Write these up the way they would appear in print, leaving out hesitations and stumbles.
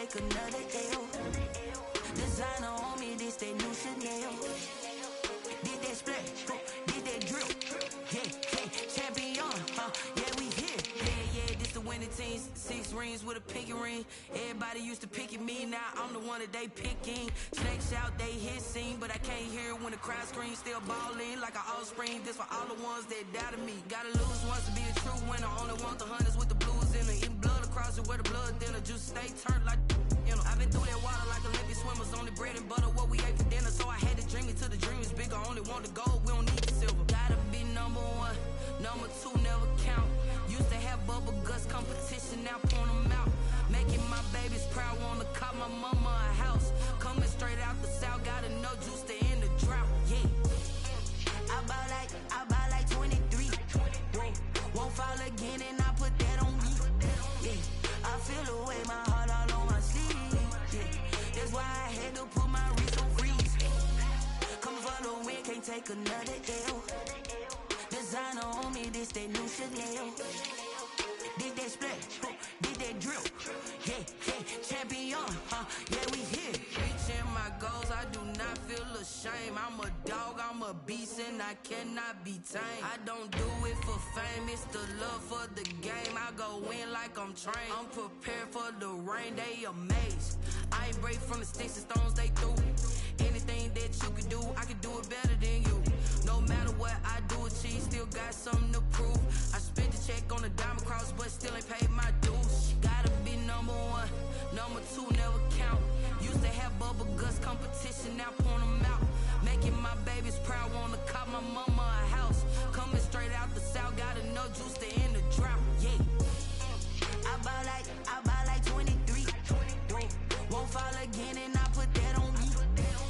take another L. Designer on me, this that new Chanel. Did that splash, did that drill. Yeah, champion, yeah, we here. Yeah, this the winning team. 6 rings with a pinky ring. Everybody used to pick at me, now I'm the one that they picking. Snake shout, they hit scene, but I can't hear it when the crowd screams. Still ballin' like an offspring. This for all the ones that doubted me. Gotta lose once to be a true winner. Only want the hunters with the blues in it. Eating blood across it where the blood thinner. Juice stay turned like, you know. I've been through that water like Olympic swimmers. Only bread and butter, what we ate for dinner. So I had to dream it till the dream is bigger. Only want the gold, we don't need the silver. Gotta be number 1, number 2 never count. Used to have bubble guts competition, now point them out. Making my babies proud, wanna cop my mama a house. Coming straight out the south, gotta know juice to end the drought. Yeah, I buy like 23. Won't fall again and I put that on me. Yeah, I feel the way, my heart all on my sleeve. Yeah, that's why I had to put my wrist on freeze. Come for the win, can't take another L. Designer on me, this that new Chanel. Did that splash, did that drill. Yeah, champion, yeah, we here. Reaching my goals, I do not feel ashamed. I'm a dog, I'm a beast, and I cannot be tamed. I don't do it for fame, it's the love for the game. I go in like I'm trained. I'm prepared for the rain, they amazed. I ain't break from the sticks and stones they threw. Anything that you can do, I can do it better than you. No matter what I do achieve, still got something to prove. I spent the check on the diamond cross, but still ain't paid my dues. Gotta be number 1, number 2 never count. Used to have bubble guts competition, now point them out. Making my babies proud, wanna cop my mama a house. Coming straight out the south, gotta know juice to end the drought. Yeah, I buy like 23. Won't fall again and I put that on me.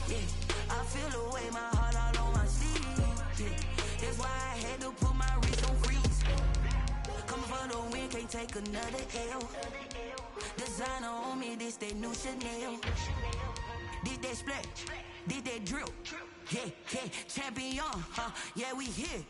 Yeah, I feel the way, my heart all on my sleeve. Yeah, that's why I had to put my wrist on freeze. Coming for the win, can't take another L. Designer on me, this that new Chanel. Did that splash, did that drill. Yeah, champion, yeah, we here.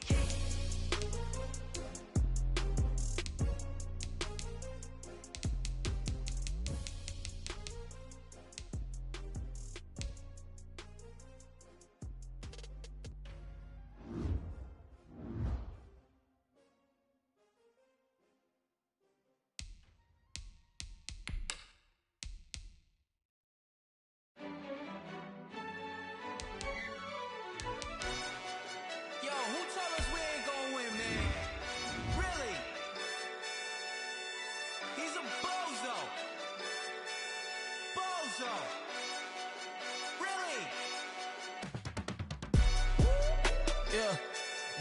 Yeah,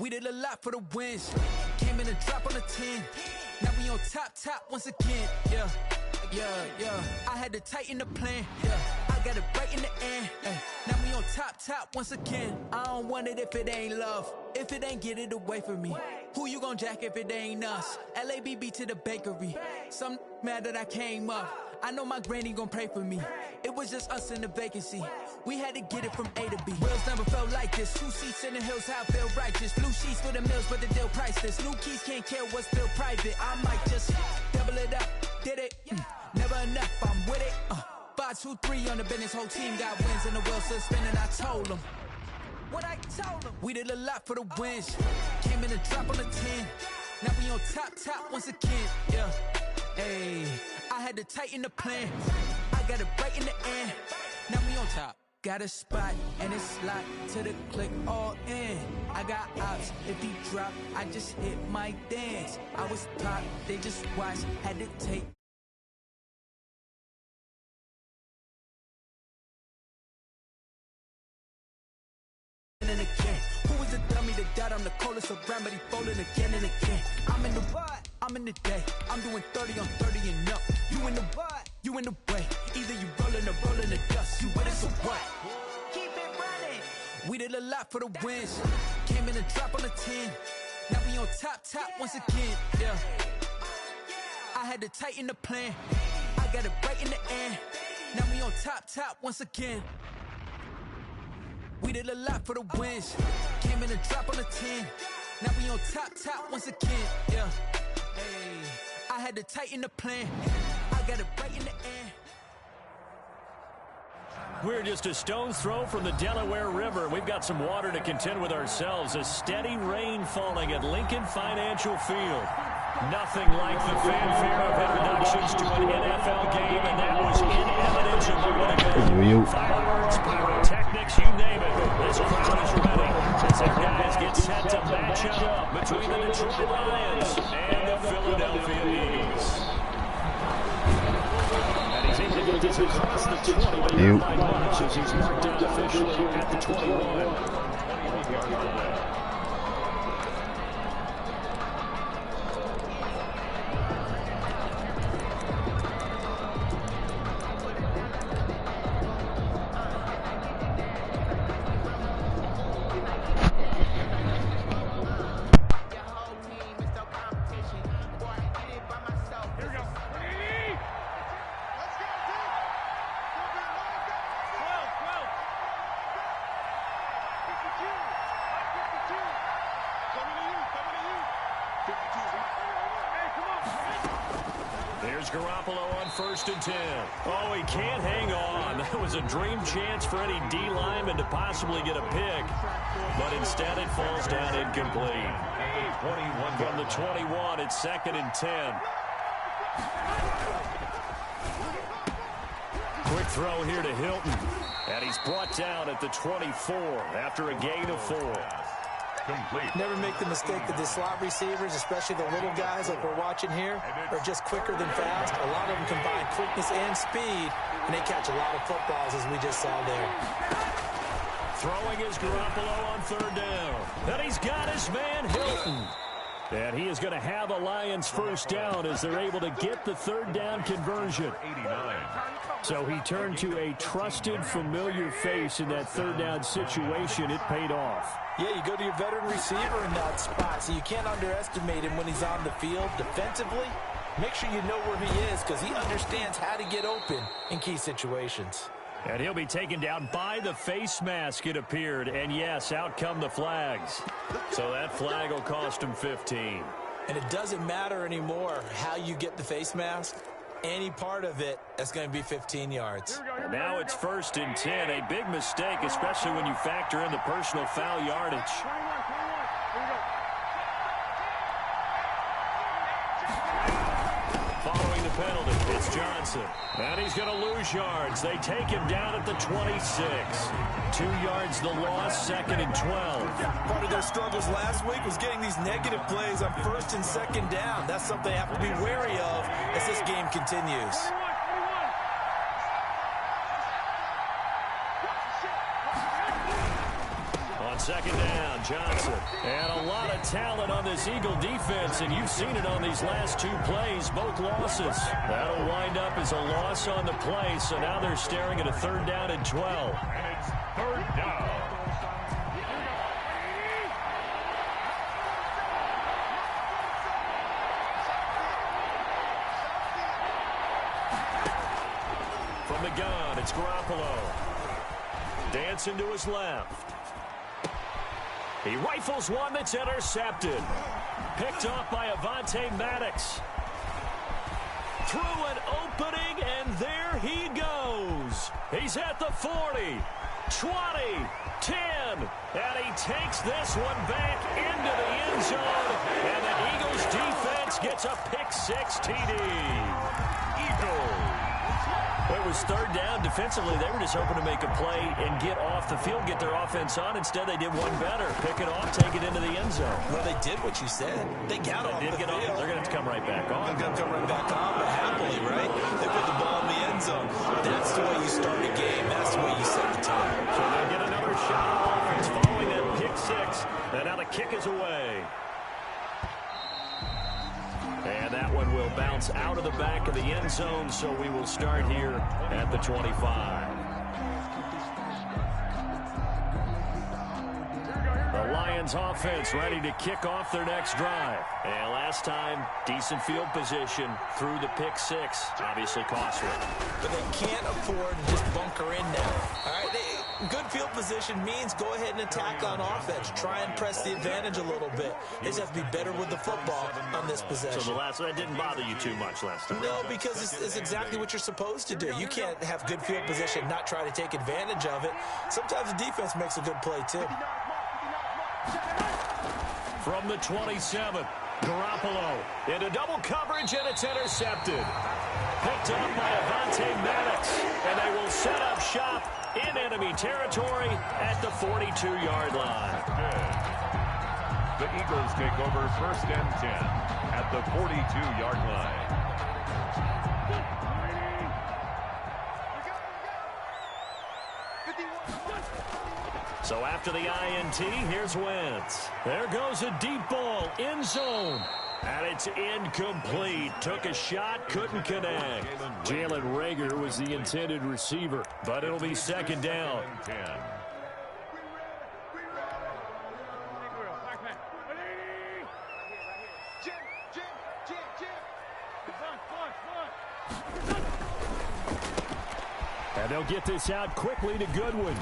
we did a lot for the wins. Came in a drop on the 10. Now we on top once again. Yeah. I had to tighten the plan. Yeah, I got it right in the end. Now we on top once again. I don't want it if it ain't love. If it ain't, get it away from me. Who you gon' jack if it ain't us? LABB to the bakery. Some mad that I came up. I know my granny gon' pray for me. It was just us in the vacancy. We had to get it from A to B. Wheels never felt like this. 2 seats in the hills, how I feel righteous. Blue sheets for the mills, but the deal priceless. New keys can't care what's still private. I might just double it up. Did it? Never enough, I'm with it. 5, 2, 3 on the business. Whole team got wins and the wheels still spinning. I told them what I told them. We did a lot for the wins. Came in a drop on the 10. Now we on top once again. Yeah. Hey, I had to tighten the plan. I got it right in the end. Now we on top. Got a spot and it's locked to the click all in. I got ops, if he drop, I just hit my dance. I was top, they just watched, had to take. And again, who was the dummy that died on the coldest around, but he folded again and again. I'm in the what? I'm in the day. I'm doing 30 on 30 and up. You in the what? You in the way. Either you rolling or rolling the dust. You with us or what? Keep it running. We did a lot for the wins. Came in a drop on the 10. Now we on top once again. Yeah. I had to tighten the plan. I got it right in the end. Now we on top once again. We did a lot for the wins. Came in a drop on the 10. Now we on top once again. Yeah. Hey, I had to tighten the plan. I got it right in the end. We're just a stone's throw from the Delaware River. We've got some water to contend with ourselves. A steady rain falling at Lincoln Financial Field. Nothing like the fanfare of introductions to an NFL game, and that was in evidence a moment ago. Fireworks, pyrotechnics, you name it. This crowd is ready as our guys get set to match up between the Detroit Lions and the Philadelphia Eagles. And he's able to get this across the 20, but not by much as he's marked down officially at the 21. First and 10. Oh, he can't hang on. That was a dream chance for any D lineman to possibly get a pick, but instead it falls down incomplete. From the 21, it's 2nd and 10. Quick throw here to Hilton, and he's brought down at the 24 after a gain of 4. Complete. Never make the mistake that the slot receivers, especially the little guys like we're watching here, are just quicker than fast. A lot of them combine quickness and speed, and they catch a lot of footballs, as we just saw there. Throwing is Garoppolo on 3rd down. And he's got his man, Hilton. And he is going to have a Lions first down as they're able to get the 3rd down conversion. 89. So he turned to a trusted, familiar face in that 3rd down situation. It paid off. Yeah, you go to your veteran receiver in that spot, so you can't underestimate him when he's on the field. Defensively, make sure you know where he is because he understands how to get open in key situations. And he'll be taken down by the face mask, it appeared. And yes, out come the flags. So that flag will cost him 15. And it doesn't matter anymore how you get the face mask. Any part of it, that's going to be 15 yards. And now it's 1st and 10. A big mistake, especially when you factor in the personal foul yardage. Following the penalty, it's Johnson. And he's going to lose yards. They take him down at the 26. 2 yards the loss, 2nd and 12. Part of their struggles last week was getting these negative plays on 1st and 2nd down. That's something they have to be wary of as this game continues. On 2nd down, Johnson. And a lot of talent on this Eagle defense, and you've seen it on these last 2 plays, both losses. That'll wind up as a loss on the play, so now they're staring at a 3rd down and 12. And it's 3rd down. From the gun, it's Garoppolo. Dancing to his left. He rifles one that's intercepted. Picked off by Avonte Maddox. Through an opening, and there he goes. He's at the 40, 20, 10, and he takes this one back into the end zone, and the Eagles defense gets a pick-6 TD. Eagles. It was 3rd down. Defensively, they were just hoping to make a play and get off the field, get their offense on. Instead, they did one better. Pick it off, take it into the end zone. Well, they did what you said. They got off the field. They're going to have to come right back on. They're going to come right back on, but happily, right? They put the ball in the end zone. That's the way you start a game. That's the way you set the tone. So they get another shot on offense following that pick-6. And now the kick is away. And that one will bounce out of the back of the end zone, so we will start here at the 25. The Lions Lions offense ready to kick off their next drive. And last time, decent field position through the pick six. Obviously costly. But they can't afford to just bunker in now. All right, good field position means go ahead and attack on offense. Try and press the advantage a little bit. They just have to be better with the football on this possession. So that didn't bother you too much last time? No, because it's exactly what you're supposed to do. You can't have good field position, not try to take advantage of it. Sometimes the defense makes a good play, too. From the 27, Garoppolo into double coverage, and it's intercepted. Picked up by Avonte Maddox, and they will set up shop in enemy territory at the 42-yard line. The Eagles take over 1st and 10 at the 42-yard line. So after the INT, here's Wentz. There goes a deep ball, end zone. And it's incomplete. Took a shot, couldn't connect. Jalen Reagor was the intended receiver, but it'll be 2nd down. And they'll get this out quickly to Goodwin.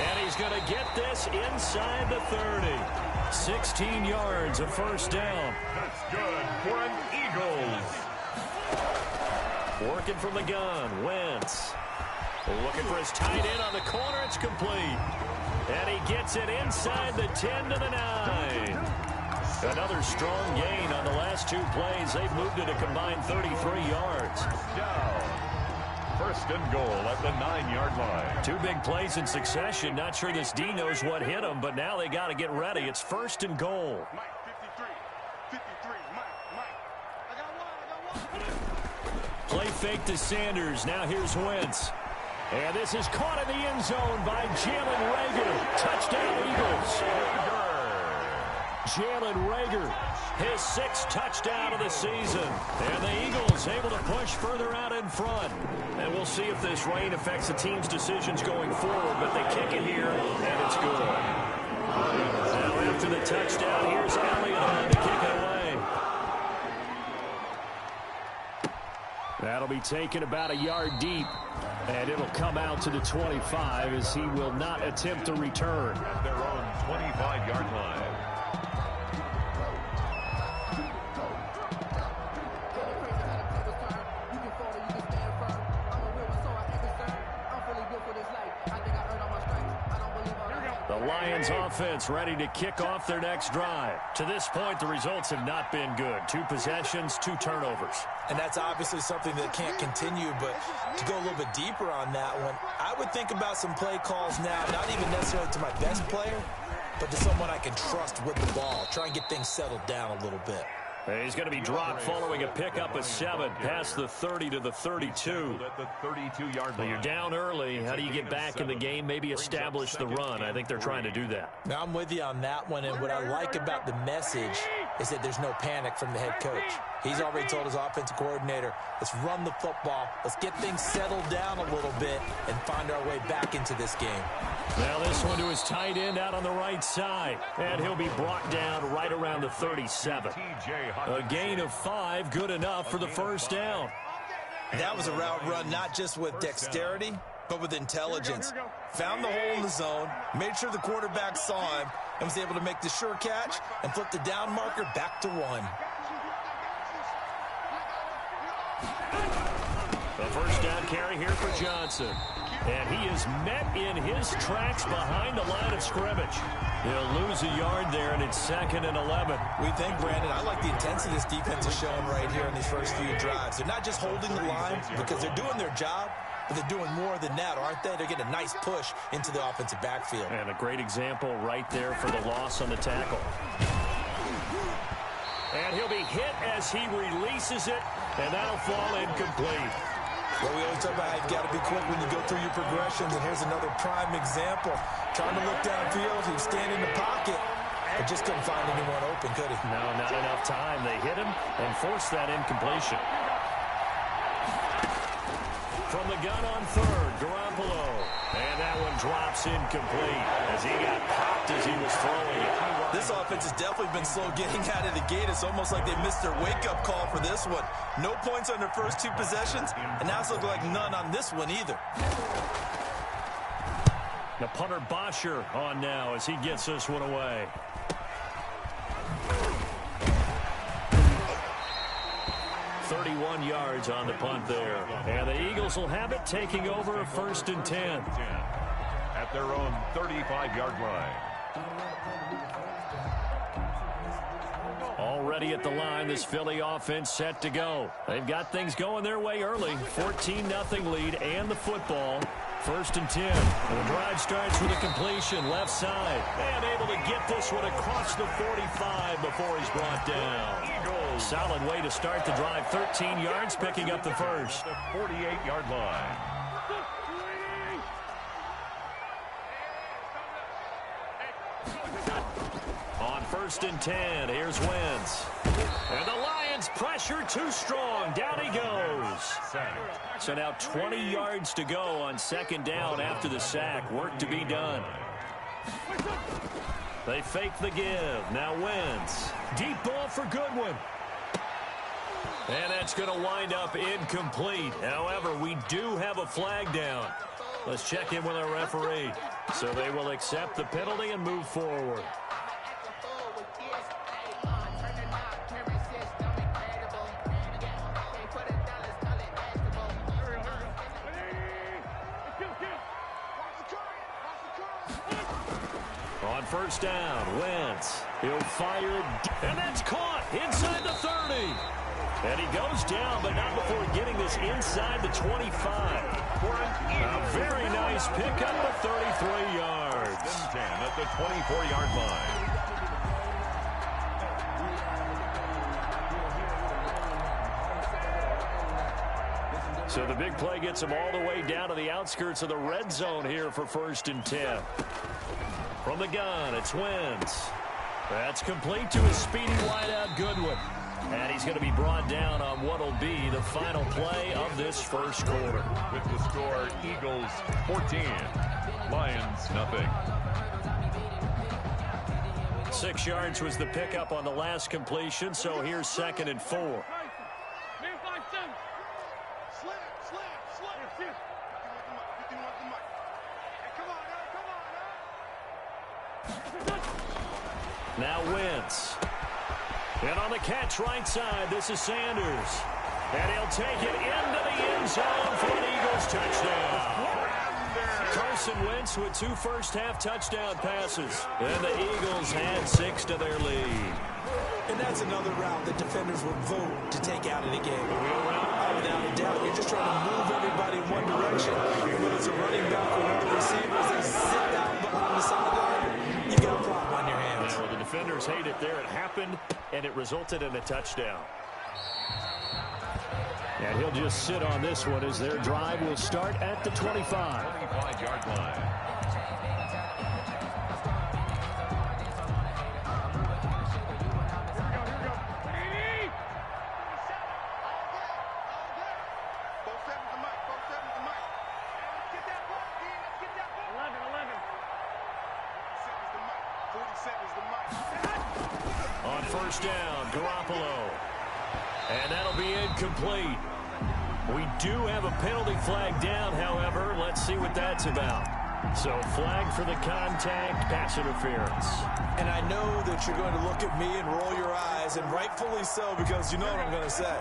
And he's going to get this inside the 30. 16 yards, a 1st down. That's good for an Eagles. Working from the gun, Wentz. Looking for his tight end on the corner. It's complete. And he gets it inside the 10 to the 9. Another strong gain on the last 2 plays. They've moved it a combined 33 yards. Down. 1st and goal at the 9-yard line. 2 big plays in succession. Not sure this D knows what hit him, but now they got to get ready. It's 1st and goal. Play fake to Sanders. Now here's Wentz. And this is caught in the end zone by Jalen Reagor. Touchdown, Eagles. Jalen Reagor, his 6th touchdown of the season. And the Eagles able to push further out in front. And we'll see if this rain affects the team's decisions going forward, but they kick it here, and it's good. Now after the touchdown, here's Elliott on to kick it away. That'll be taken about a yard deep, and it'll come out to the 25 as he will not attempt to return. At their own 25-yard line. The Lions offense ready to kick off their next drive. To this point, the results have not been good. 2 possessions, 2 turnovers. And that's obviously something that can't continue, but to go a little bit deeper on that one, I would think about some play calls now, not even necessarily to my best player, but to someone I can trust with the ball. Try and get things settled down a little bit. He's going to be dropped following a pickup of 7 past the 30 to the 32. At the 32-yard So line. you're down early. How do you get back in the game? Maybe establish the run. I think they're trying to do that. Now, I'm with you on that one, and what I like about the message is that there's no panic from the head coach. He's already told his offensive coordinator, let's run the football, let's get things settled down a little bit, and find our way back into this game. Now this one to his tight end out on the right side, and he'll be brought down right around the 37. A gain of 5, good enough for the 1st down. That was a route run not just with dexterity, but with intelligence. Found the hole in the zone, made sure the quarterback saw him, and was able to make the sure catch and flip the down marker back to 1. The 1st down carry here for Johnson. And he is met in his tracks behind the line of scrimmage. He'll lose a yard there, and it's 2nd and 11. We think, Brandon, I like the intensity this defense is showing right here in these first few drives. They're not just holding the line because they're doing their job, but they're doing more than that, aren't they? They're getting a nice push into the offensive backfield. And a great example right there for the loss on the tackle. And he'll be hit as he releases it, and that'll fall incomplete. Well, we always talk about how you've got to be quick when you go through your progressions, and here's another prime example. Trying to look downfield, he was standing in the pocket, but just couldn't find anyone open, could he? No, not enough time. They hit him and forced that incompletion. From the gun on third, Garoppolo. And that one drops incomplete as he got popped as he was throwing it. This offense has definitely been slow getting out of the gate. It's almost like they missed their wake-up call for this one. No points on their first two possessions, and now it's looking like none on this one either. The punter Bosher on now as he gets this one away. Yards on the punt there. And the Eagles will have it, taking over a 1st and 10. At their own 35-yard line. Already at the line, this Philly offense set to go. They've got things going their way early. 14-0 lead and the football. 1st and 10. And the drive starts with a completion left side. And able to get this one across the 45 before he's brought down. Solid way to start the drive. 13 yards, picking up the first. The 48-yard line. On 1st and 10, here's Wentz. And the Lions pressure too strong. Down he goes. So now 20 yards to go on 2nd down after the sack. Work to be done. They fake the give. Now Wentz. Deep ball for Goodwin. And that's going to wind up incomplete. However, we do have a flag down. Let's check in with our referee. So they will accept the penalty and move forward. On 1st down, Wentz. He'll fire, and that's caught inside the 30. And he goes down, but not before getting this inside the 25. A very nice pickup of 33 yards. 10 at the 24-yard line. So the big play gets him all the way down to the outskirts of the red zone here for 1st and 10. From the gun, it's Wentz. That's complete to his speedy wideout Goodwin. And he's going to be brought down on what will be the final play of this first quarter. With the score, Eagles 14, Lions nothing. 6 yards was the pickup on the last completion, so here's 2nd and 4. Now Wentz. And on the catch right side, this is Sanders. And he'll take it into the end zone for an Eagles touchdown. Carson Wentz with 2 first-half touchdown passes. And the Eagles had 6 to their lead. And that's another route that defenders would vote to take out of the game. Without a doubt, you're just trying to move everybody in one direction. When it's a running back or another receiver, they sit down behind the sideline. You got a problem on your hands. Well, the defenders hate it there. It happened, and it resulted in a touchdown. And he'll just sit on this one as their drive will start at the 25. 25-yard line. On 1st down, Garoppolo. And that'll be incomplete. We do have a penalty flag down, however. Let's see what that's about. So flag for the contact, pass interference. And I know that you're going to look at me and roll your eyes, and rightfully so, because you know what I'm going to say.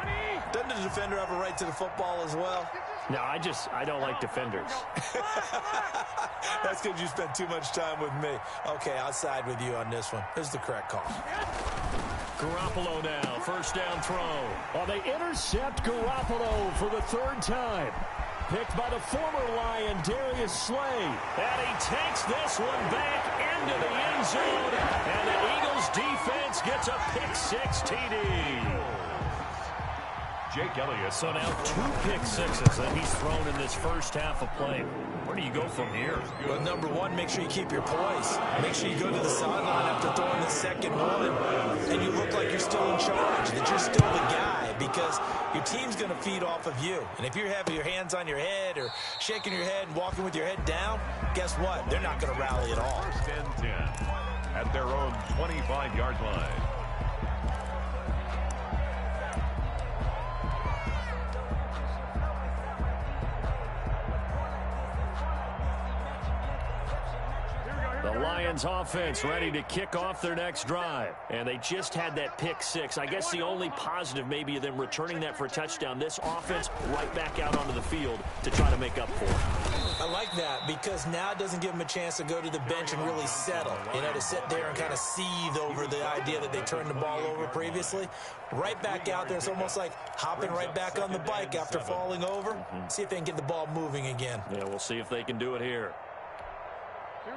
Doesn't the defender have a right to the football as well? No, I don't like defenders. That's because you spent too much time with me. Okay, I'll side with you on this one. This is the correct call. Garoppolo now, 1st down throw. Oh, they intercept Garoppolo for the 3rd time. Picked by the former Lion, Darius Slay. And he takes this one back into the end zone. And the Eagles defense gets a pick-6 TD. Jake Elliott. So now 2 pick sixes that he's thrown in this first half of play. Where do you go from here? Well, number one, make sure you keep your poise. Make sure you go to the sideline after throwing the second one, and you look like you're still in charge, that you're still the guy, because your team's going to feed off of you. And if you're having your hands on your head or shaking your head and walking with your head down, guess what? They're not going to rally at all. First and 10 at their own 25-yard line. The Lions offense ready to kick off their next drive. And they just had that pick six. I guess the only positive maybe of them returning that for a touchdown. This offense right back out onto the field to try to make up for it. I like that because now it doesn't give them a chance to go to the bench and really settle. You know, to sit there and kind of seethe over the idea that they turned the ball over previously. Right back out there. It's almost like hopping right back on the bike after falling over. See if they can get the ball moving again. Yeah, we'll see if they can do it here.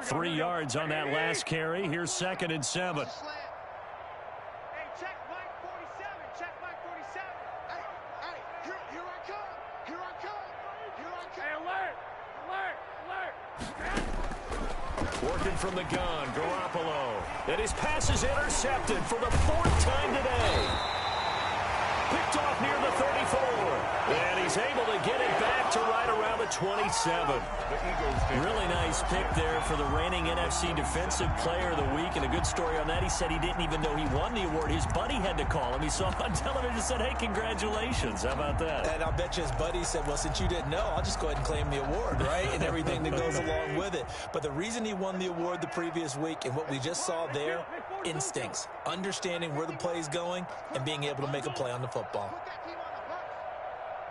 3 yards on that last carry. Here's 2nd and 7. Hey, check Mike 47. Check Mike 47. Hey, here I come. Here I come. Here I come. Hey, alert. Working from the gun, Garoppolo. And his pass is intercepted for the 4th time today. Picked off near the 34. And he's able to get it back to right around the 27. Really nice pick there for the reigning NFC Defensive Player of the Week. And a good story on that. He said he didn't even know he won the award. His buddy had to call him. He saw him on television and said, hey, congratulations. How about that? And I'll bet you his buddy said, well, since you didn't know, I'll just go ahead and claim the award, right? And everything that goes along with it. But the reason he won the award the previous week and what we just saw there, instincts, understanding where the play is going and being able to make a play on the football. Put that team on the bus.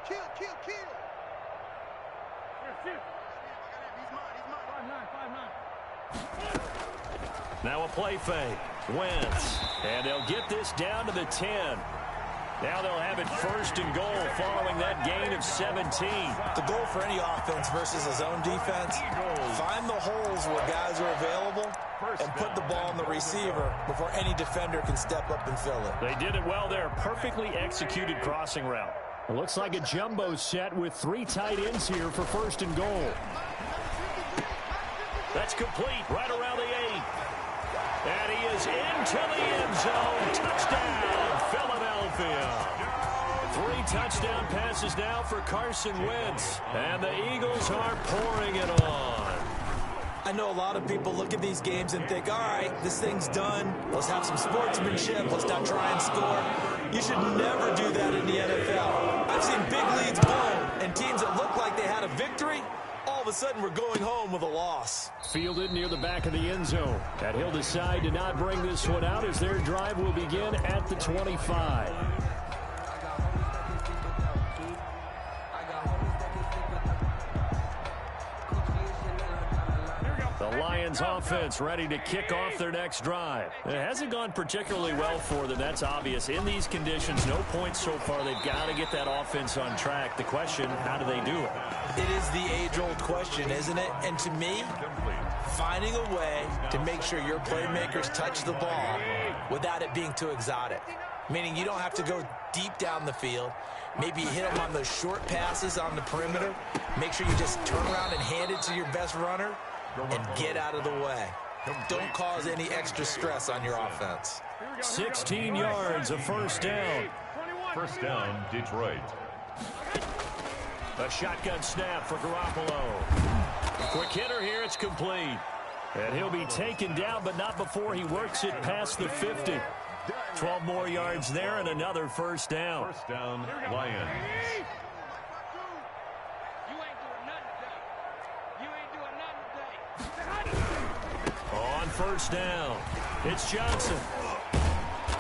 Kill. He's mine. Now a play fake. Wentz. And they'll get this down to the 10. Now they'll have it 1st and goal following that gain of 17. The goal for any offense versus a zone defense, find the holes where guys are available and put the ball on the receiver before any defender can step up and fill it. They did it well there. Perfectly executed crossing route. It looks like a jumbo set with 3 tight ends here for 1st and goal. That's complete right around the 8. And he is into the end zone. Touchdown, Philadelphia. 3 touchdown passes now for Carson Wentz. And the Eagles are pouring it on. I know a lot of people look at these games and think, all right, this thing's done. Let's have some sportsmanship. Let's not try and score. You should never do that in the NFL. I've seen big leads blown and teams that look like they had a victory, all of a sudden we're going home with a loss. Fielded near the back of the end zone. And he'll decide to not bring this one out as their drive will begin at the 25. The Lions offense ready to kick off their next drive. It hasn't gone particularly well for them. That's obvious. In these conditions, no points so far. They've got to get that offense on track. The question, how do they do it? It is the age-old question, isn't it? And to me, finding a way to make sure your playmakers touch the ball without it being too exotic. Meaning you don't have to go deep down the field. Maybe you hit them on those short passes on the perimeter. Make sure you just turn around and hand it to your best runner and get out of the way. Don't cause any extra stress on your offense. 16 yards, a 1st down. 1st down, Detroit. A shotgun snap for Garoppolo. Quick hitter here, it's complete. And he'll be taken down, but not before he works it past the 50. 12 more yards there and another 1st down. 1st down, Lions. On 1st down, it's Johnson.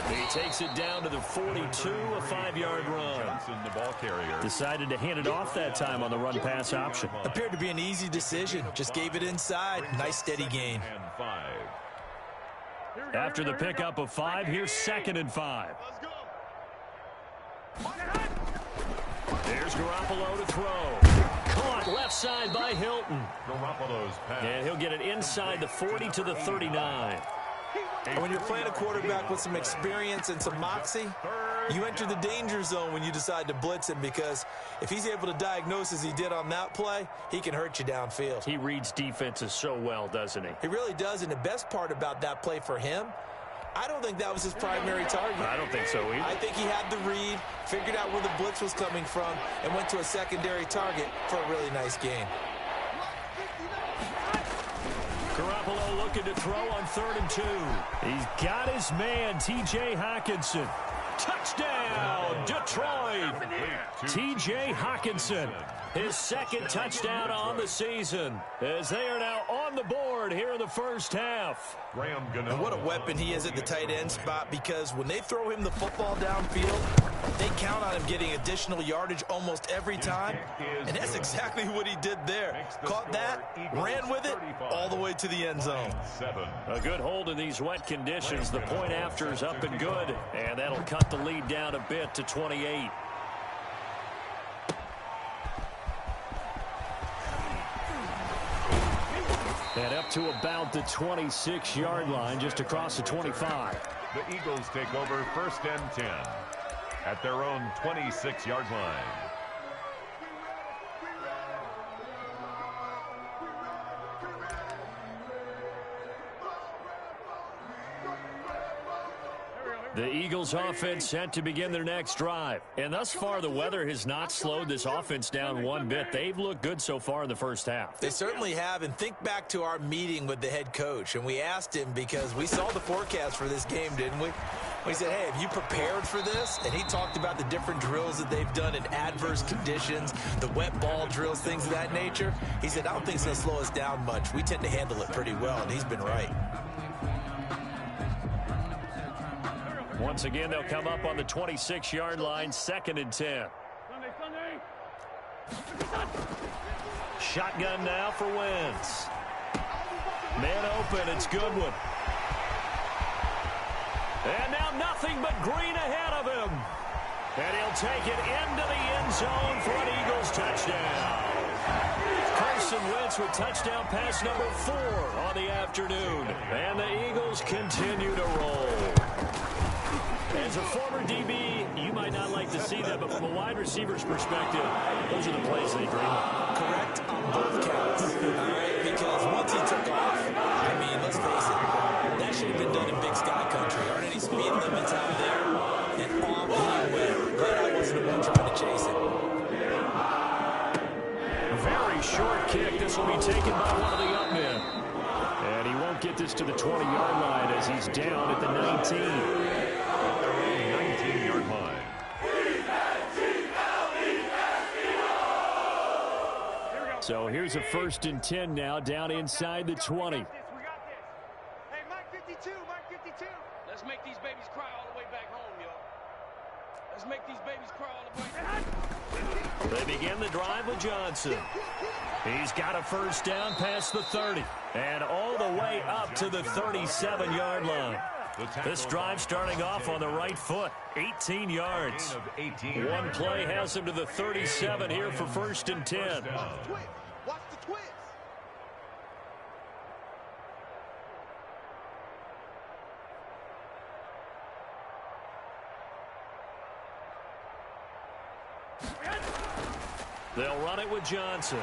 He takes it down to the 42, a 5-yard run. Johnson, the ball carrier. Decided to hand it off that time on the run-pass option. Appeared to be an easy decision. Just gave it inside. Nice steady gain. And 5. After the pickup of 5, here's 2nd and 5. There's Garoppolo to throw. Caught left side by Hilton. Garoppolo's pass. And he'll get it inside the 40 to the 39. And when you're playing a quarterback with some experience and some moxie, You enter the danger zone when you decide to blitz him, because if he's able to diagnose as he did on that play, he can hurt you downfield. He reads defenses so well, doesn't he? He really does, and the best part about that play for him, I don't think that was his primary target. I don't think so either. I think he had the read, figured out where the blitz was coming from, and went to a secondary target for a really nice gain. Garoppolo looking to throw on 3rd and 2. He's got his man, T.J. Hockenson. Touchdown, Detroit! T.J. Hockenson, his 2nd touchdown on the season, as they are now on the board here in the first half. And what a weapon he is at the tight end spot, because when they throw him the football downfield, they count on him getting additional yardage almost every time, and that's exactly what he did there. Caught that, ran with it, all the way to the end zone. A good hold in these wet conditions. The point after is up and good, and that'll cut the lead down a bit to 28. And up to about the 26-yard line, just across the 25. The Eagles take over 1st and 10 at their own 26-yard line. The Eagles offense set to begin their next drive. And thus far, the weather has not slowed this offense down one bit. They've looked good so far in the first half. They certainly have. And think back to our meeting with the head coach. And we asked him, because we saw the forecast for this game, didn't we? We said, hey, have you prepared for this? And he talked about the different drills that they've done in adverse conditions, the wet ball drills, things of that nature. He said, I don't think it's going to slow us down much. We tend to handle it pretty well, and he's been right. Once again, they'll come up on the 26-yard line, 2nd and 10. Shotgun now for Wentz. Man open, it's Goodwin. And now nothing but green ahead of him. And he'll take it into the end zone for an Eagles touchdown. Carson Wentz with touchdown pass number 4 on the afternoon. And the Eagles continue to roll. As a former DB, you might not like to see that, but from a wide receiver's perspective, those are the plays they dream of. Correct on both counts, all right? Because once he took off, I mean, let's face it, that should have been done in Big Sky Country. Aren't any speed limits out there? And off he went. Glad I wasn't the one trying to chase it. A very short kick. This will be taken by one of the up men. And he won't get this to the 20-yard line as he's down at the 19. 19-yard line. So here's a 1st and 10 now, down inside the 20. We got this. Hey, Mike 52, Mike 52. Let's make these babies cry all the way back home, yo. Let's make these babies cry all the way back home. They begin the drive with Johnson. He's got a 1st down past the 30 and all the way up to the 37-yard line. This drive starting off on the right foot, 18 yards. One play has him to the 37 here for 1st and 10. Watch the twist. They'll run it with Johnson.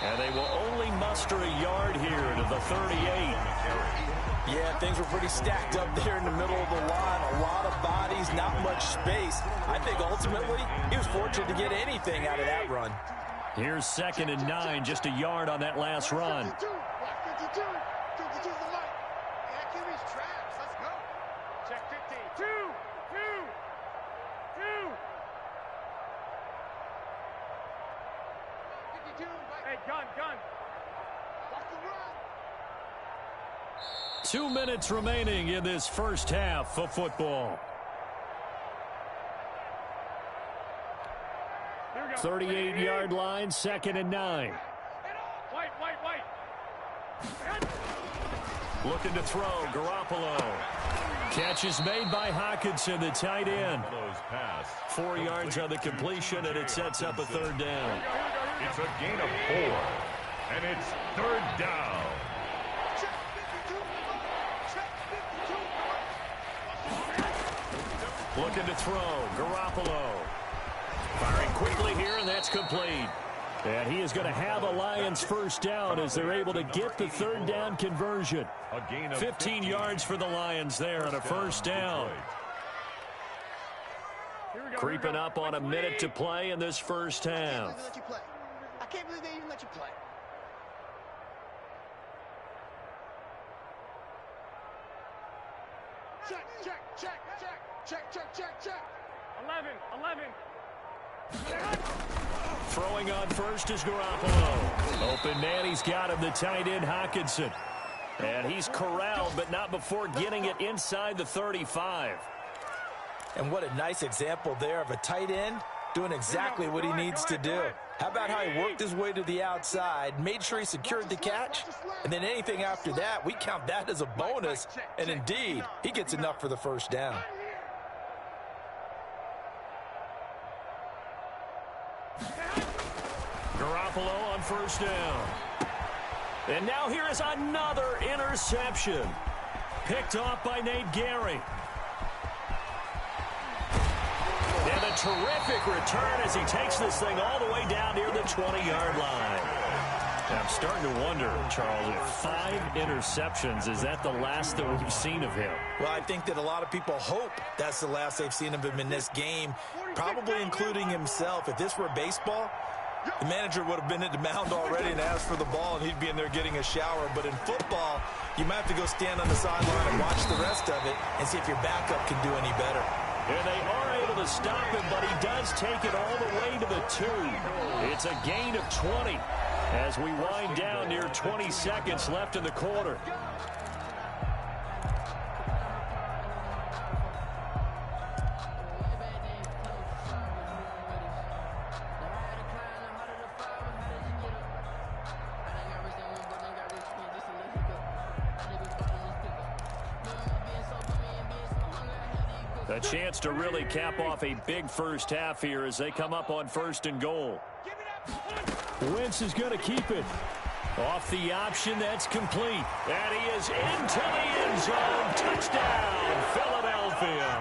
And they will only muster a yard here to the 38. Yeah, things were pretty stacked up there in the middle of the line. A lot of bodies, not much space. I think ultimately he was fortunate to get anything out of that run. Here's 2nd and 9, just a yard on that last run. 52, 52, 52's the light. That QB's trash. Let's go. Check 15. 2. Hey, gun. Watch the run. 2 minutes remaining in this first half of football. 38-yard line, 2nd and 9. White. Looking to throw, Garoppolo. Catch is made by Hockenson, the tight end. 4 yards on the completion, and it sets up a 3rd down. It's a gain of 4, and it's 3rd down. Looking to throw. Garoppolo. Firing quickly here, and that's complete. And he is going to have a Lions first down as they're able to get the third down conversion. 15 yards for the Lions there on a first down. Creeping up on a minute to play in this first half. I can't believe they even let you play. Check, check, check, check, check, check, check, check. 11. Throwing on first is Garoppolo. Open man, he's got him, the tight end Hockenson. And he's corralled, but not before getting it inside the 35. And what a nice example there of a tight end doing exactly what he needs to do. How about how he worked his way to the outside, made sure he secured the catch, and then anything after that, we count that as a bonus. And indeed, he gets enough for the first down. Garoppolo on first down. And now here is another interception. Picked off by Nate Gary. And a terrific return as he takes this thing all the way down near the 20-yard line. And I'm starting to wonder, Charles, if 5 interceptions, is that the last that we've seen of him? Well, I think that a lot of people hope that's the last they've seen of him in this game, probably including himself. If this were baseball, the manager would have been at the mound already and asked for the ball, and he'd be in there getting a shower. But in football, you might have to go stand on the sideline and watch the rest of it and see if your backup can do any better. And they are able to stop him, but he does take it all the way to the 2. It's a gain of 20 as we wind down near 20 seconds left in the quarter. A chance to really cap off a big first half here as they come up on 1st and goal. Wentz is going to keep it. Off the option, that's complete. And he is into the end zone. Touchdown, Philadelphia.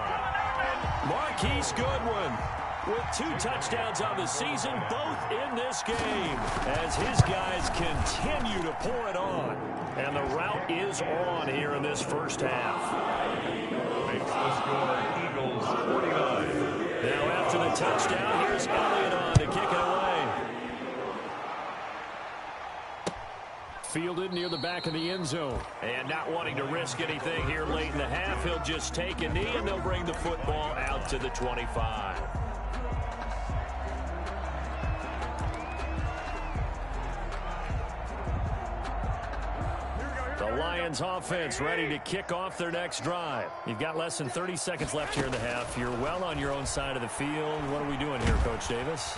Marquise Goodwin with 2 touchdowns on the season, both in this game, as his guys continue to pour it on. And the route is on here in this first half. Makes the score Eagles 49. Now after the touchdown, here's Elliott on to kick it away. Fielded near the back of the end zone. And not wanting to risk anything here late in the half, he'll just take a knee and they'll bring the football out to the 25. The Lions offense ready to kick off their next drive. You've got less than 30 seconds left here in the half. You're well on your own side of the field. What are we doing here, Coach Davis?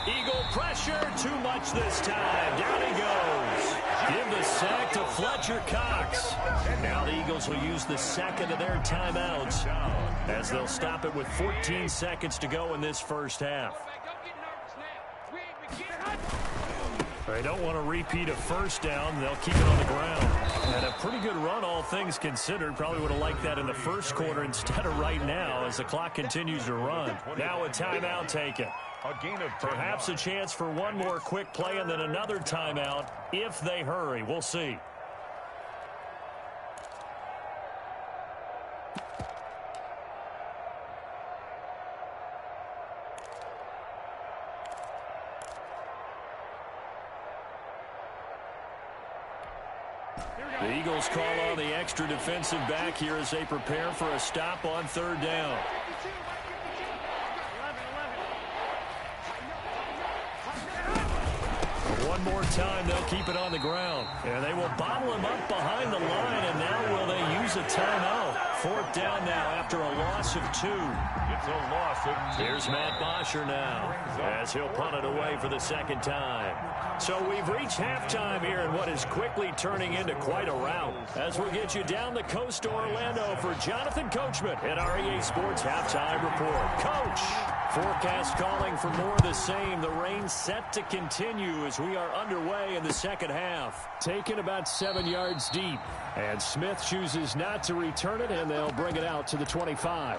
Eagle pressure, too much this time. Down he goes. Give the sack to Fletcher Cox. Now the Eagles will use the second of their timeouts as they'll stop it with 14 seconds to go in this first half. They don't want to repeat a first down. They'll keep it on the ground. And a pretty good run, all things considered. Probably would have liked that in the first quarter instead of right now as the clock continues to run. Now a timeout taken. Perhaps a chance for one more quick play and then another timeout if they hurry. We'll see. The Eagles call on the extra defensive back here as they prepare for a stop on 3rd down. One more time, they'll keep it on the ground. And they will bottle him up behind the line, and now will they use a timeout? 4th down now after a loss of 2. It's a loss of 2. Here's Matt Bosher now as he'll punt it away for the 2nd time. So we've reached halftime here in what is quickly turning into quite a rout. As we get you down the coast to Orlando for Jonathan Coachman at our EA Sports Halftime Report. Coach, forecast calling for more of the same. The rain set to continue as we are underway in the second half. Taken about 7 yards deep. And Smith chooses not to return it, and they'll bring it out to the 25.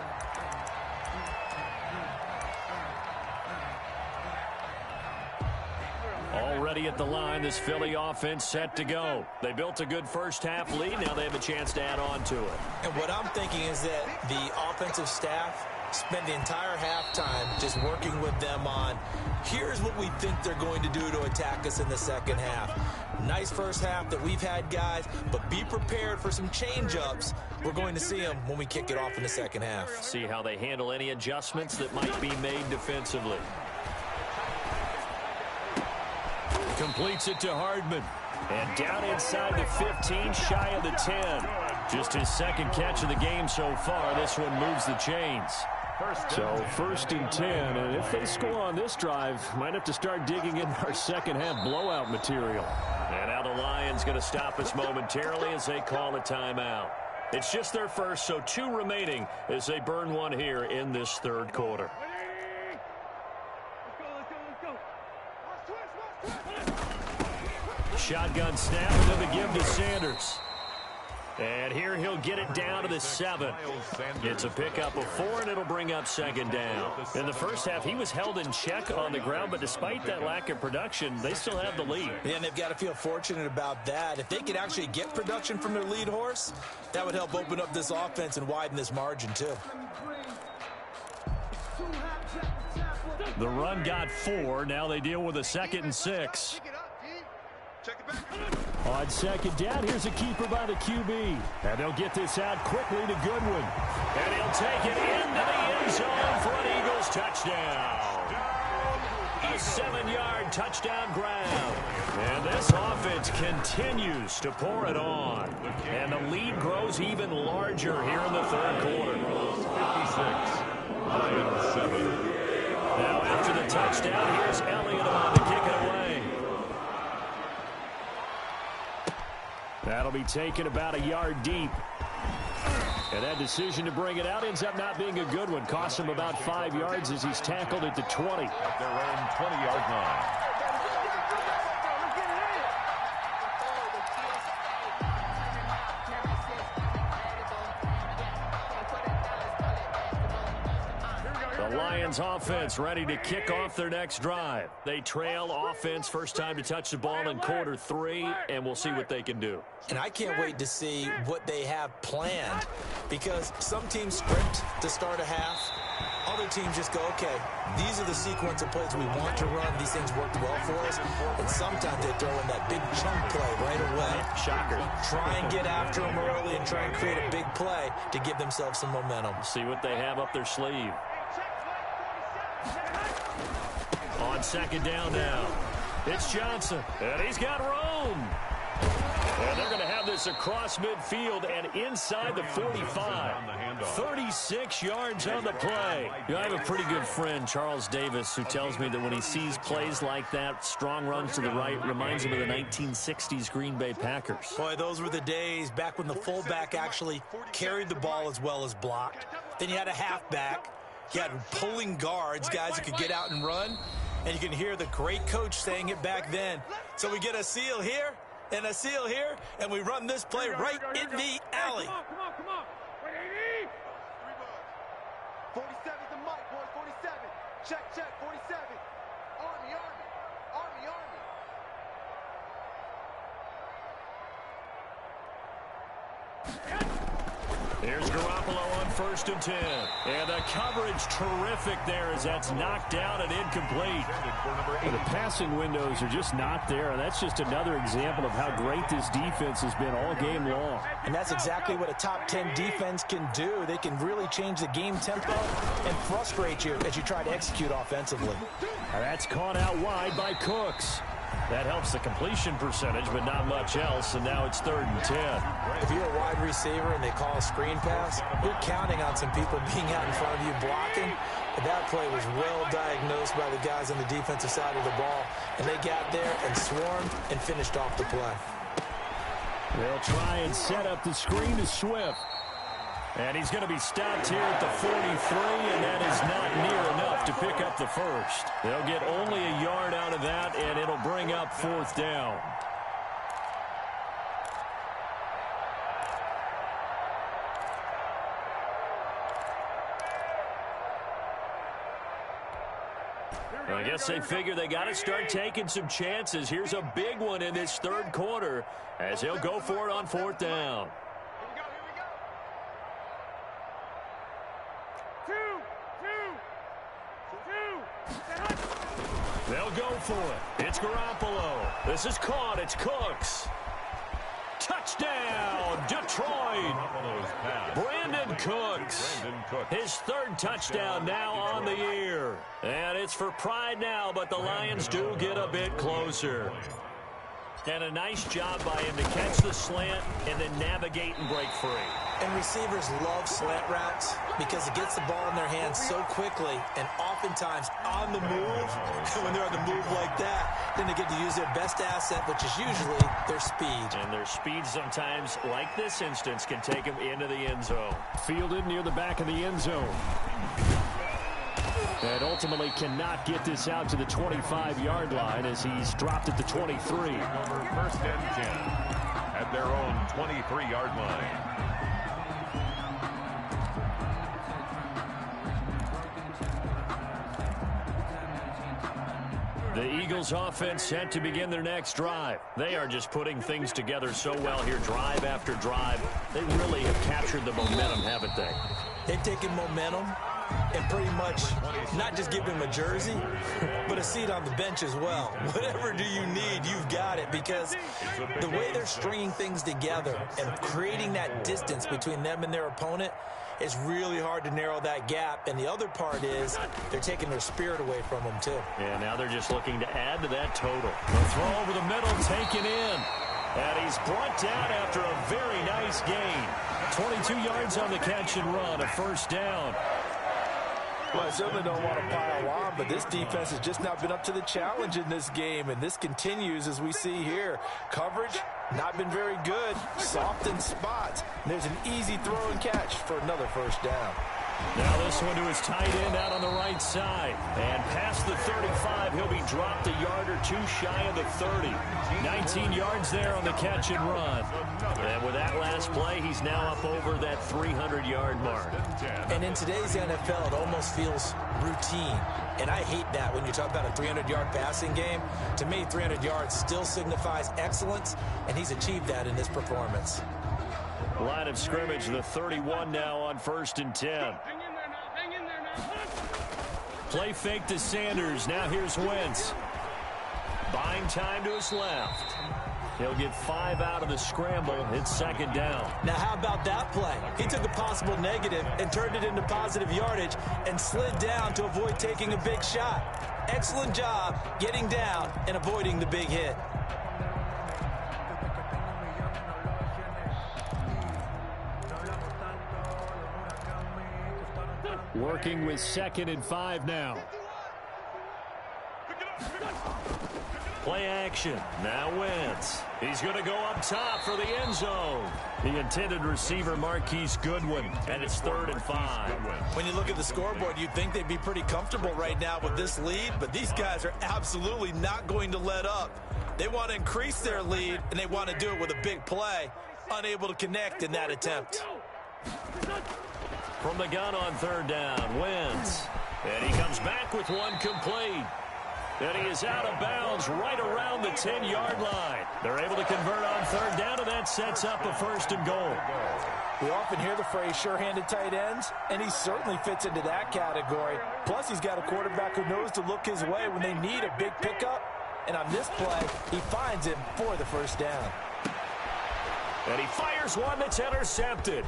Already at the line, this Philly offense set to go. They built a good first-half lead. Now they have a chance to add on to it. And what I'm thinking is that the offensive staff spent the entire halftime just working with them on, here's what we think they're going to do to attack us in the second half. Nice first half that we've had, guys, but be prepared for some change-ups. We're going to see them when we kick it off in the second half. See how they handle any adjustments that might be made defensively. Completes it to Hardman. And down inside the 15, shy of the 10. Just his second catch of the game so far. This one moves the chains. So 1st and 10, and if they score on this drive, might have to start digging in our second half blowout material. And now the Lions going to stop us momentarily as they call a timeout. It's just their first, so 2 remaining as they burn one here in this third quarter. Shotgun snap and then the give to Sanders. And here he'll get it down to the 7. It's a pickup of 4, and it'll bring up second down. In the first half, he was held in check on the ground, but despite that lack of production, they still have the lead. Yeah, and they've got to feel fortunate about that. If they could actually get production from their lead horse, that would help open up this offense and widen this margin, too. The run got 4. Now they deal with a 2nd and 6. On second down, here's a keeper by the QB. And they'll get this out quickly to Goodwin. And he'll take it into the end zone for an Eagles touchdown. A 7-yard touchdown grab. And this offense continues to pour it on. And the lead grows even larger here in the third quarter. 56-7. Now after the touchdown, here's Elliott on to kick it away. That'll be taken about a yard deep. And that decision to bring it out ends up not being a good one. Costs him about 5 yards as he's tackled at the 20. At their own 20-yard line. The Lions offense ready to kick off their next drive. They trail offense, first time to touch the ball in quarter 3, and we'll see what they can do. And I can't wait to see what they have planned, because some teams script to start a half. Other teams just go, okay, these are the sequence of plays we want to run. These things worked well for us. And sometimes they throw in that big chunk play right away. Shocker. Try and get after them early and try and create a big play to give themselves some momentum. See what they have up their sleeve. On second down now, it's Johnson, and he's got room. And they're going to have this across midfield and inside the 45. 36 yards on the play. You know, I have a pretty good friend, Charles Davis, who tells me that when he sees plays like that, strong runs to the right, reminds him of the 1960s Green Bay Packers. Boy, those were the days back when the fullback actually carried the ball as well as blocked. Then you had a halfback. You had pulling guards, guys who could get out and run. And you can hear the great coach saying it back then. So we get a seal here and a seal here, and we run this play right in the alley. Come on. Wait, 80. 47's the mic, boys. 47. Check. 47. Army. Here's Garoppolo on 1st and 10. And the coverage terrific there as that's knocked down and incomplete. The passing windows are just not there. And that's just another example of how great this defense has been all game long. And that's exactly what a top 10 defense can do. They can really change the game tempo and frustrate you as you try to execute offensively. That's caught out wide by Cooks. That helps the completion percentage, but not much else, and now it's 3rd and 10. If you're a wide receiver and they call a screen pass, you're counting on some people being out in front of you blocking. But that play was well diagnosed by the guys on the defensive side of the ball, and they got there and swarmed and finished off the play. They'll try and set up the screen to Swift. And he's going to be stopped here at the 43, and that is not near enough to pick up the first. They'll get only a yard out of that, and it'll bring up 4th down. I guess they figure they got to start taking some chances. Here's a big one in this third quarter as he'll go for it on fourth down. They'll go for it. It's Garoppolo. This is caught. It's Cooks. Touchdown, Detroit. Brandon Cooks. His third touchdown now on the year. And it's for pride now, but the Lions do get a bit closer. And a nice job by him to catch the slant and then navigate and break free. And receivers love slant routes because it gets the ball in their hands so quickly and oftentimes on the move. When they're on the move like that, then they get to use their best asset, which is usually their speed. And their speed sometimes, like this instance, can take them into the end zone. Fielded near the back of the end zone. And ultimately cannot get this out to the 25-yard line as he's dropped at the 23. First and 10 at their own 23-yard line. The Eagles offense set to begin their next drive. They are just putting things together so well here, drive after drive. They really have captured the momentum, haven't they? They've taken momentum and pretty much not just give him a jersey, but a seat on the bench as well. Whatever do you need, you've got it, because the way they're stringing things together and creating that distance between them and their opponent, it's really hard to narrow that gap. And the other part is they're taking their spirit away from them, too. And now they're just looking to add to that total. The throw over the middle, taken in. And he's brought down after a very nice gain. 22 yards on the catch and run, a first down. Well, I certainly don't want to pile on, but this defense has just not been up to the challenge in this game, and this continues as we see here. Coverage, not been very good. Soft in spots. And there's an easy throw and catch for another first down. Now this one to his tight end out on the right side. And past the 35, he'll be dropped a yard or two shy of the 30. 19 yards there on the catch and run. And with that last play, he's now up over that 300-yard mark. And in today's NFL, it almost feels routine. And I hate that when you talk about a 300-yard passing game. To me, 300 yards still signifies excellence, and he's achieved that in this performance. Line of scrimmage, the 31 now on 1st and 10. Play fake to Sanders. Now here's Wentz. Buying time to his left. He'll get 5 out of the scramble. It's second down. Now how about that play? He took a possible negative and turned it into positive yardage and slid down to avoid taking a big shot. Excellent job getting down and avoiding the big hit. Working with 2nd and 5 now. Play action. Now Wentz. He's going to go up top for the end zone. The intended receiver, Marquise Goodwin, and it's 3rd and 5. When you look at the scoreboard, you'd think they'd be pretty comfortable right now with this lead, but these guys are absolutely not going to let up. They want to increase their lead, and they want to do it with a big play. Unable to connect in that attempt. From the gun on 3rd down, Wentz. And he comes back with one complete. And he is out of bounds right around the 10-yard line. They're able to convert on 3rd down, and that sets up a 1st and goal. We often hear the phrase sure-handed tight ends, and he certainly fits into that category. Plus, he's got a quarterback who knows to look his way when they need a big pickup. And on this play, he finds him for the 1st down. And he fires one that's intercepted.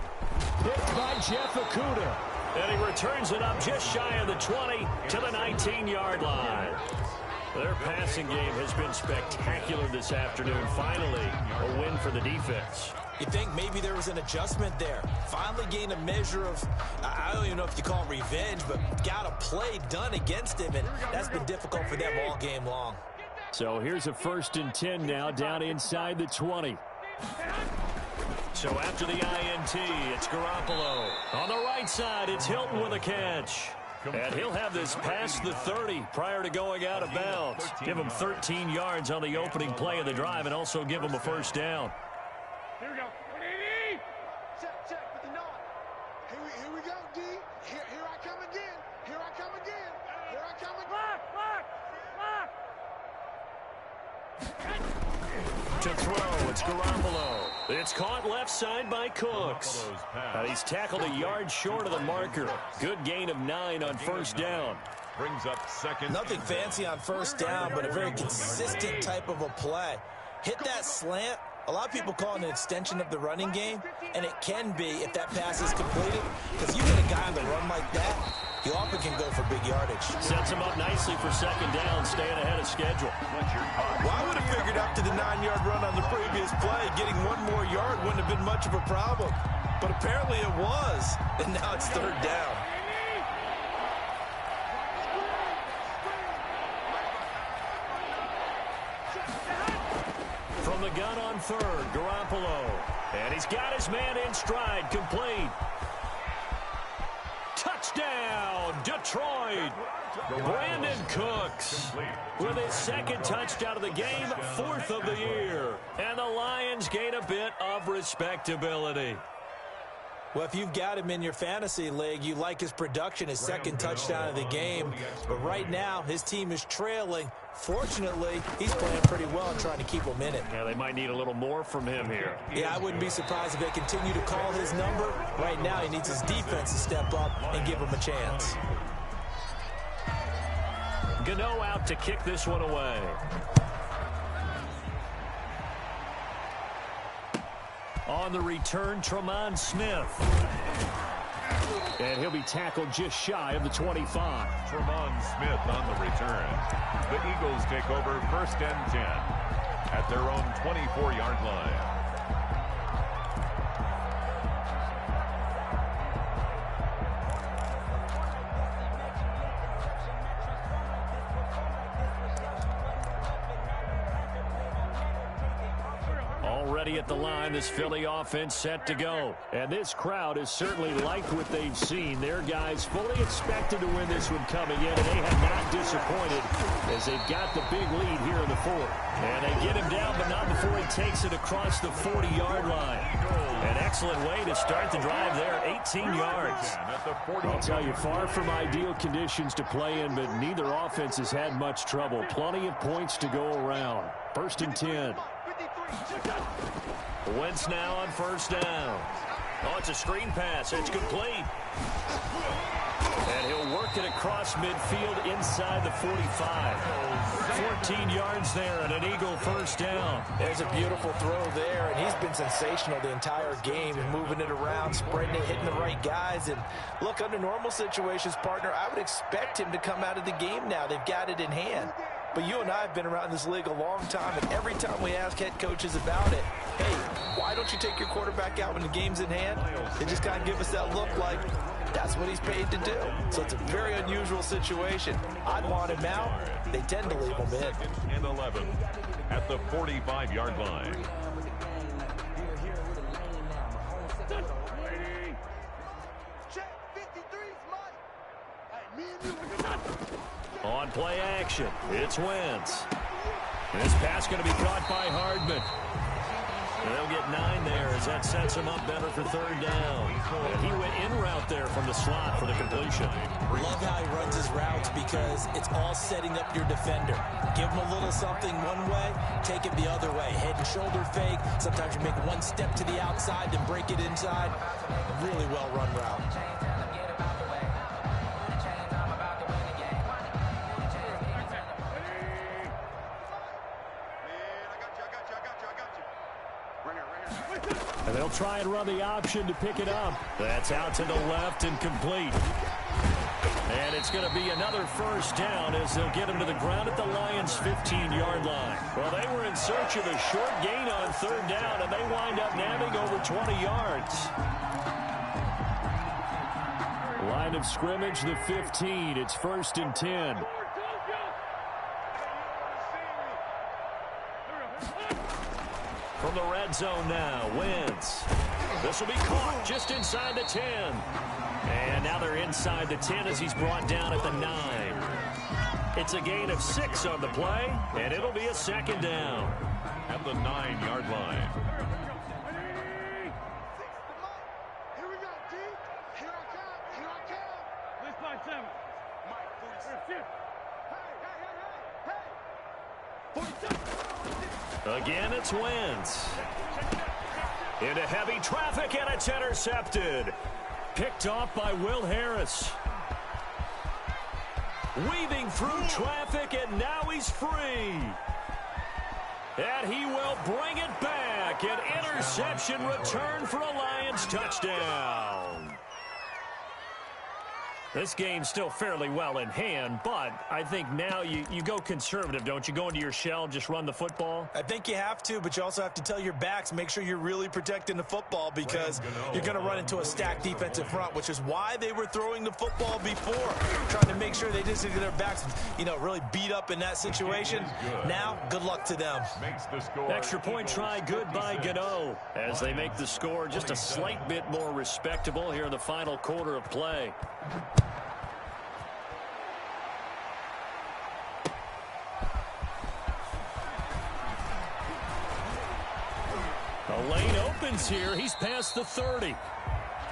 Picked by Jeff Okudah. And he returns it up just shy of the 20 to the 19-yard line. Their passing game has been spectacular this afternoon. Finally, a win for the defense. You think maybe there was an adjustment there. Finally gained a measure of, I don't even know if you call it revenge, but got a play done against him, and that's been difficult for them all game long. So here's a 1st and 10 now, down inside the 20. So after the INT, it's Garoppolo. On the right side, it's Hilton with a catch. And he'll have this past the 30 prior to going out of bounds. Give him 13 yards on the opening play of the drive and also give him a 1st down. Here we go. Check with the nod. Here we go, D. Here I come again. Here I come again. Here I come again. Lock. To throw, it's Garoppolo. It's caught left side by Cooks. He's tackled a yard short of the marker. Good gain of 9 on first down. Brings up second. Nothing fancy on first down, but a very consistent type of a play. Hit that slant. A lot of people call it an extension of the running game, and it can be if that pass is completed. Because you get a guy on the run like that, he often can go for big yardage. Sets him up nicely for second down, staying ahead of schedule. Well, I would have figured after the 9-yard run on the previous play, getting one more yard wouldn't have been much of a problem. But apparently it was, and now it's third down. From the gun on third, Garoppolo. And he's got his man in stride, complete. Touchdown, Detroit. Brandon Cooks with his second touchdown of the game, 4th of the year. And the Lions gain a bit of respectability. Well, if you've got him in your fantasy league, you like his production, his second touchdown of the game. But right now, his team is trailing. Fortunately, he's playing pretty well and trying to keep them in it. Yeah, they might need a little more from him here. Yeah, I wouldn't be surprised if they continue to call his number. Right now, he needs his defense to step up and give him a chance. Gano out to kick this one away. On the return, Tremont Smith. And he'll be tackled just shy of the 25. Tremont Smith on the return. The Eagles take over 1st and 10 at their own 24-yard line. Already at the line, this Philly offense set to go. And this crowd has certainly liked what they've seen. Their guys fully expected to win this one coming in, and they have not disappointed as they've got the big lead here in the 4th. And they get him down, but not before he takes it across the 40-yard line. An excellent way to start the drive there, 18 yards. I'll tell you, far from ideal conditions to play in, but neither offense has had much trouble. Plenty of points to go around. 1st and 10. Wentz now on first down. Oh, it's a screen pass. It's complete. And he'll work it across midfield inside the 45. 14 yards there and an Eagle first down. There's a beautiful throw there, and he's been sensational the entire game, moving it around, spreading it, hitting the right guys. And look, under normal situations, partner, I would expect him to come out of the game now. They've got it in hand. But you and I have been around this league a long time, and every time we ask head coaches about it, hey, why don't you take your quarterback out when the game's in hand? They just kind of give us that look like that's what he's paid to do. So it's a very unusual situation. I'd want him out. They tend to leave him in. 2nd and 11 at the 45-yard line. On play action, it's Wentz. This pass going to be caught by Hardman. They'll get 9 there as that sets him up better for third down. And he went in route there from the slot for the completion. Love how he runs his routes because it's all setting up your defender. Give him a little something one way, take it the other way. Head and shoulder fake. Sometimes you make one step to the outside, then break it inside. Really well run route. And they'll try and run the option to pick it up. That's out to the left and complete. And it's going to be another first down as they'll get him to the ground at the Lions' 15-yard line. Well, they were in search of a short gain on third down, and they wind up nabbing over 20 yards. Line of scrimmage, the 15. It's 1st and 10. From the red zone now, Wentz. This will be caught just inside the 10. And now they're inside the 10 as he's brought down at the 9. It's a gain of 6 on the play, and it'll be a second down. At the 9-yard line. Here we go, D. Here I come. Here I come. Let's play 7. Mike, 46. Hey, hey, hey, hey, hey. 47. Again, it's Wentz. Into heavy traffic, and it's intercepted. Picked off by Will Harris. Weaving through traffic, and now he's free. And he will bring it back. An interception return for a Lions touchdown. This game's still fairly well in hand, but I think now you go conservative, don't you? Go into your shell, just run the football? I think you have to, but you also have to tell your backs, make sure you're really protecting the football because you're going to run into a stacked defensive front, which is why they were throwing the football before, trying to make sure they didn't get their backs, really beat up in that situation. Now, good luck to them. Extra point try, good by Gano, as they make the score just a slight bit more respectable here in the final quarter of play. The lane opens here. He's past the 30.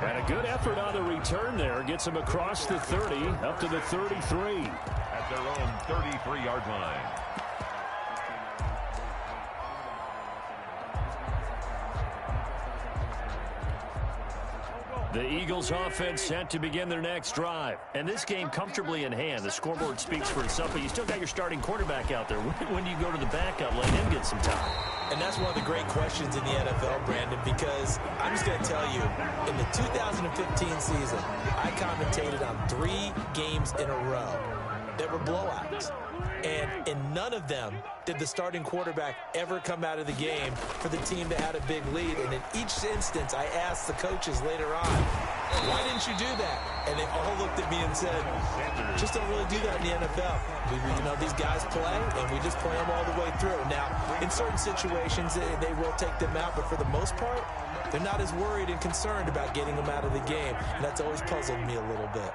And a good effort on the return there. Gets him across the 30, up to the 33. At their own 33-yard line. The Eagles offense set to begin their next drive. And this game comfortably in hand. The scoreboard speaks for itself, but you still got your starting quarterback out there. When do you go to the backup, let him get some time? And that's one of the great questions in the NFL, Brandon, because I'm just going to tell you, in the 2015 season, I commentated on 3 games in a row that were blowouts. And in none of them did the starting quarterback ever come out of the game for the team that had a big lead. And in each instance, I asked the coaches later on, why didn't you do that? And they all looked at me and said, just don't really do that in the NFL. These guys play, and we just play them all the way through. Now, in certain situations, they will take them out, but for the most part, they're not as worried and concerned about getting them out of the game. And that's always puzzled me a little bit.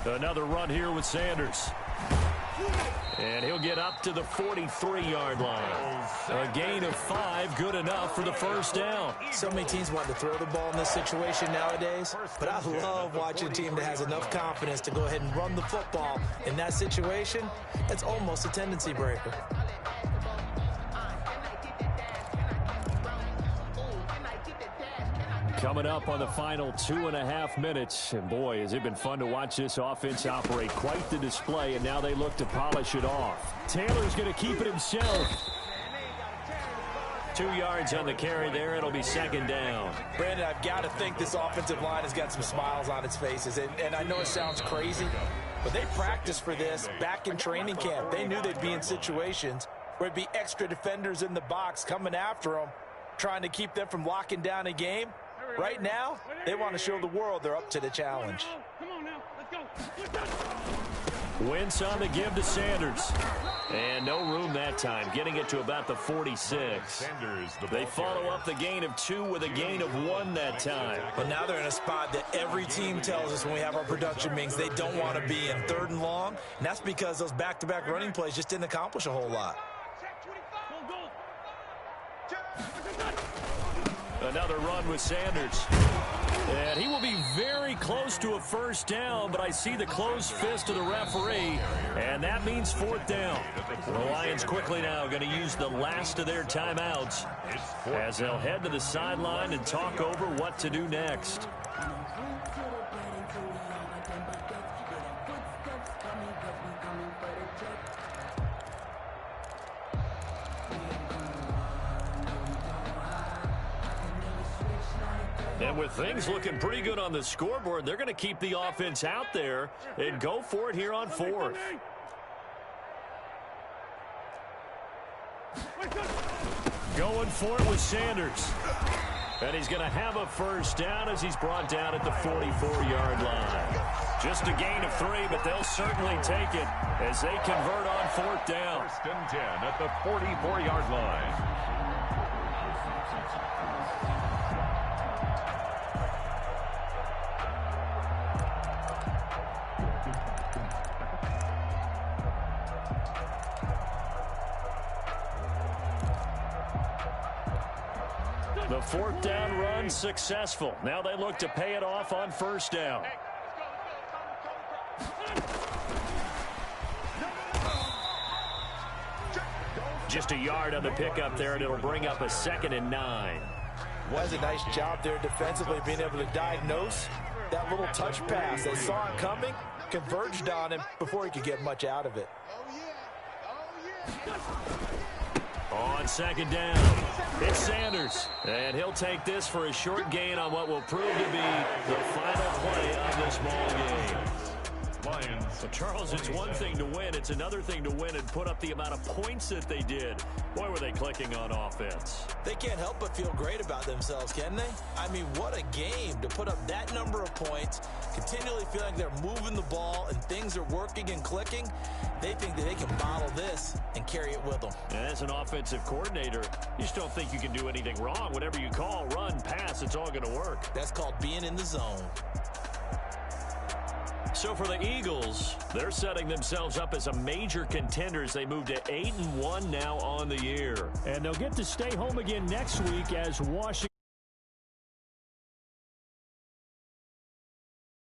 Another run here with Sanders. And he'll get up to the 43-yard line. A gain of 5, good enough for the first down. So many teams want to throw the ball in this situation nowadays, but I love watching a team that has enough confidence to go ahead and run the football. In that situation, that's almost a tendency breaker. Coming up on the final 2.5 minutes. And boy, has it been fun to watch this offense operate. Quite the display, and now they look to polish it off. Taylor's going to keep it himself. 2 yards on the carry there. It'll be second down. Brandon, I've got to think this offensive line has got some smiles on its faces. And I know it sounds crazy, but they practiced for this back in training camp. They knew they'd be in situations where it'd be extra defenders in the box coming after them, trying to keep them from locking down a game. Right now, they want to show the world they're up to the challenge. Come on now, let's go. Wentz on the give to Sanders. And no room that time, getting it to about the 46. They follow up the gain of 2 with a gain of 1 that time. But now they're in a spot that every team tells us when we have our production meetings they don't want to be in, 3rd and long. And that's because those back-to-back running plays just didn't accomplish a whole lot. Another run with Sanders. And he will be very close to a first down, but I see the closed fist of the referee, and that means 4th down. The Lions quickly now going to use the last of their timeouts as they'll head to the sideline and talk over what to do next. And with things looking pretty good on the scoreboard, they're going to keep the offense out there and go for it here on 4th. Going for it with Sanders. And he's going to have a first down as he's brought down at the 44-yard line. Just a gain of 3, but they'll certainly take it as they convert on 4th down. 1st and 10 at the 44-yard line. The 4th down run successful. Now they look to pay it off on 1st down. Just a yard on the pickup there, and it'll bring up a 2nd and 9. Was a nice job there defensively, being able to diagnose that little touch pass. They saw it coming, converged on him before he could get much out of it. On 2nd down, it's Sanders. And he'll take this for a short gain on what will prove to be the final play of this ball game. Lions. So, Charles, it's one thing to win. It's another thing to win and put up the amount of points that they did. Boy, were they clicking on offense. They can't help but feel great about themselves, can they? I mean, what a game to put up that number of points, continually feeling they're moving the ball and things are working and clicking. They think that they can bottle this and carry it with them. And as an offensive coordinator, you just don't think you can do anything wrong. Whatever you call, run, pass, it's all going to work. That's called being in the zone. So for the Eagles, they're setting themselves up as a major contender as they move to 8-1 now on the year. And they'll get to stay home again next week as Washington.